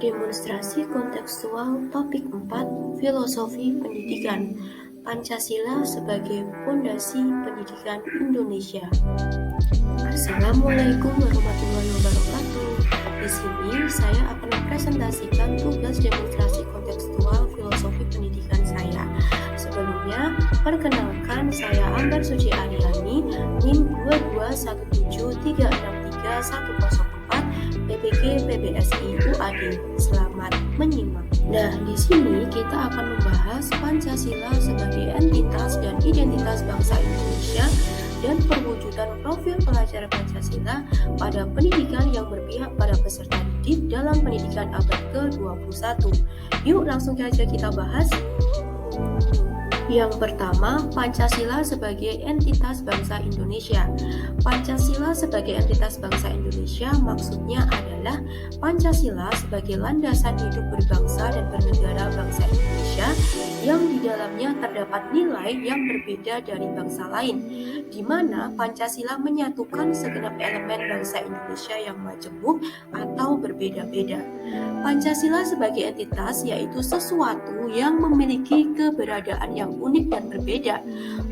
Demonstrasi kontekstual topik 4 Filosofi Pendidikan Pancasila sebagai Pondasi Pendidikan Indonesia. Assalamualaikum warahmatullahi wabarakatuh. Di sini saya akan mempresentasikan tugas demonstrasi kontekstual filosofi pendidikan saya. Sebelumnya, perkenalkan saya Ambar Suci Aryani, NIM 221736310 PPG PBSI UAD. Selamat menyimak. Nah, di sini kita akan membahas Pancasila sebagai entitas dan identitas bangsa Indonesia dan perwujudan profil pelajar Pancasila pada pendidikan yang berpihak pada peserta didik dalam pendidikan abad ke-21. Yuk langsung saja kita bahas. Yang pertama, Pancasila sebagai entitas bangsa Indonesia. Pancasila sebagai entitas bangsa Indonesia maksudnya adalah Pancasila sebagai landasan hidup berbangsa dan bernegara bangsa Indonesia yang di dalamnya terdapat nilai yang berbeda dari bangsa lain, di mana Pancasila menyatukan segenap elemen bangsa Indonesia yang majemuk atau berbeda-beda. Pancasila sebagai entitas yaitu sesuatu yang memiliki keberadaan yang unik dan berbeda,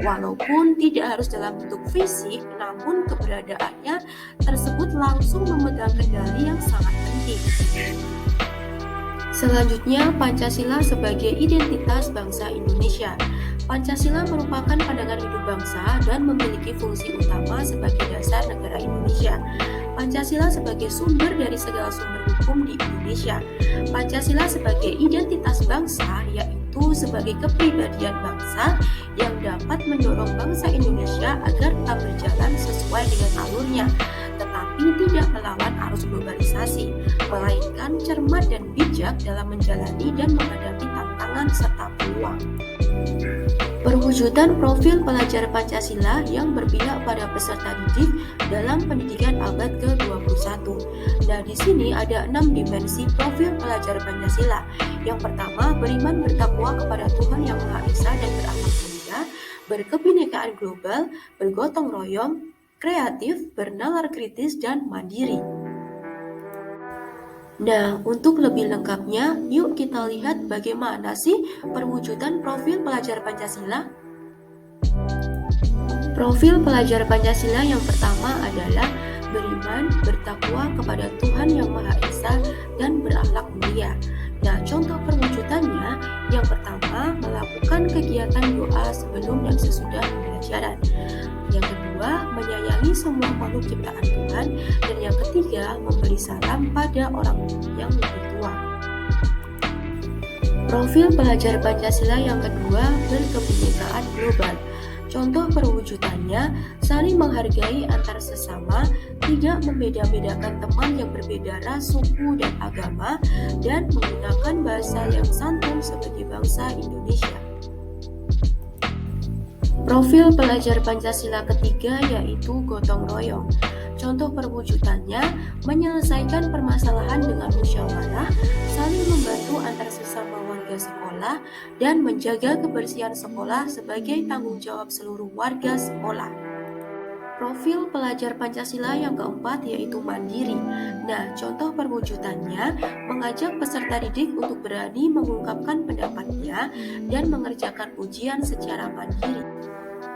walaupun tidak harus dalam bentuk fisik, namun keberadaannya tersebut langsung memegang kendali yang sangat penting. Selanjutnya, Pancasila sebagai identitas bangsa Indonesia. Pancasila merupakan pandangan hidup bangsa dan memiliki fungsi utama sebagai dasar negara Indonesia. Pancasila sebagai sumber dari segala sumber hukum di Indonesia. Pancasila sebagai identitas bangsa yaitu sebagai kepribadian bangsa yang dapat mendorong bangsa Indonesia agar tetap berjalan sesuai dengan alurnya, tetapi tidak melawan arus globalisasi, melainkan cermat dan bijak dalam menjalani dan menghadapi tantangan serta peluang. Perwujudan profil pelajar Pancasila yang berpihak pada peserta didik dalam pendidikan abad ke-21. Nah, di sini ada 6 dimensi profil pelajar Pancasila. Yang pertama, beriman bertakwa kepada Tuhan Yang Maha Esa dan berakhlak mulia, berkebinekaan global, bergotong royong, kreatif, bernalar kritis, dan mandiri. Nah, untuk lebih lengkapnya, yuk kita lihat bagaimana sih perwujudan profil pelajar Pancasila. Profil pelajar Pancasila yang pertama adalah beriman, bertakwa kepada Tuhan Yang Maha Esa, dan berakhlak mulia. Nah, contoh perwujudannya, yang pertama, melakukan kegiatan doa sebelum dan sesudah pembelajaran. Yang kedua, menyayangi semua makhluk ciptaan Tuhan. Dan yang ketiga, memberi salam pada orang yang lebih tua. Profil pelajar Pancasila yang kedua, berkebinekaan global. Contoh perwujudannya, saling menghargai antar sesama, tidak membeda-bedakan teman yang berbeda ras, suku, dan agama, dan menggunakan bahasa yang santun sebagai bangsa Indonesia. Profil pelajar Pancasila ketiga yaitu gotong royong. Contoh perwujudannya, menyelesaikan permasalahan dengan musyawarah, saling membantu antar sesama warga sekolah, dan menjaga kebersihan sekolah sebagai tanggung jawab seluruh warga sekolah. Profil pelajar Pancasila yang keempat yaitu mandiri. Nah, contoh perwujudannya, mengajak peserta didik untuk berani mengungkapkan pendapatnya dan mengerjakan ujian secara mandiri.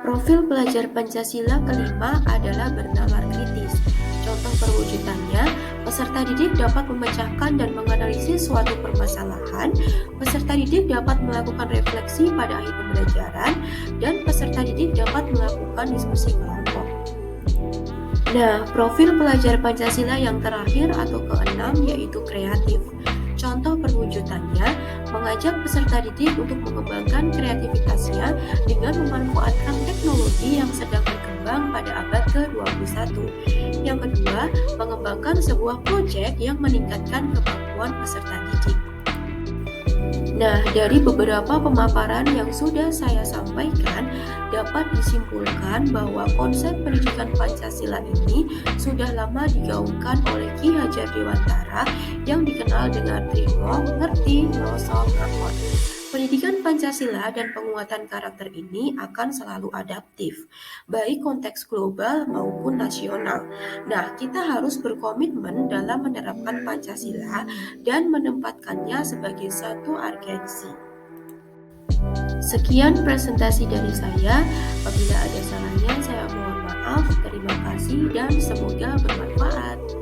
Profil pelajar Pancasila kelima adalah bernalar kritis. Contoh perwujudannya, peserta didik dapat memecahkan dan menganalisis suatu permasalahan, peserta didik dapat melakukan refleksi pada akhir pembelajaran, dan peserta didik dapat melakukan diskusi kelompok. Nah, profil pelajar Pancasila yang terakhir atau keenam yaitu kreatif. Contoh perwujudannya, mengajak peserta didik untuk mengembangkan kreativitasnya dengan memanfaatkan teknologi yang sedang berkembang pada abad ke-21. Yang kedua, mengembangkan sebuah proyek yang meningkatkan kemampuan peserta didik. Nah, dari beberapa pemaparan yang sudah saya sampaikan, dapat disimpulkan bahwa konsep pendidikan Pancasila ini sudah lama digaungkan oleh Ki Hajar Dewantara yang dikenal dengan Trimo, Ngerti, Ngrasa, Ngakon. Pendidikan Pancasila dan penguatan karakter ini akan selalu adaptif, baik konteks global maupun nasional. Nah, kita harus berkomitmen dalam menerapkan Pancasila dan menempatkannya sebagai satu urgensi. Sekian presentasi dari saya. Apabila ada salahnya, saya mohon maaf. Terima kasih dan semoga bermanfaat.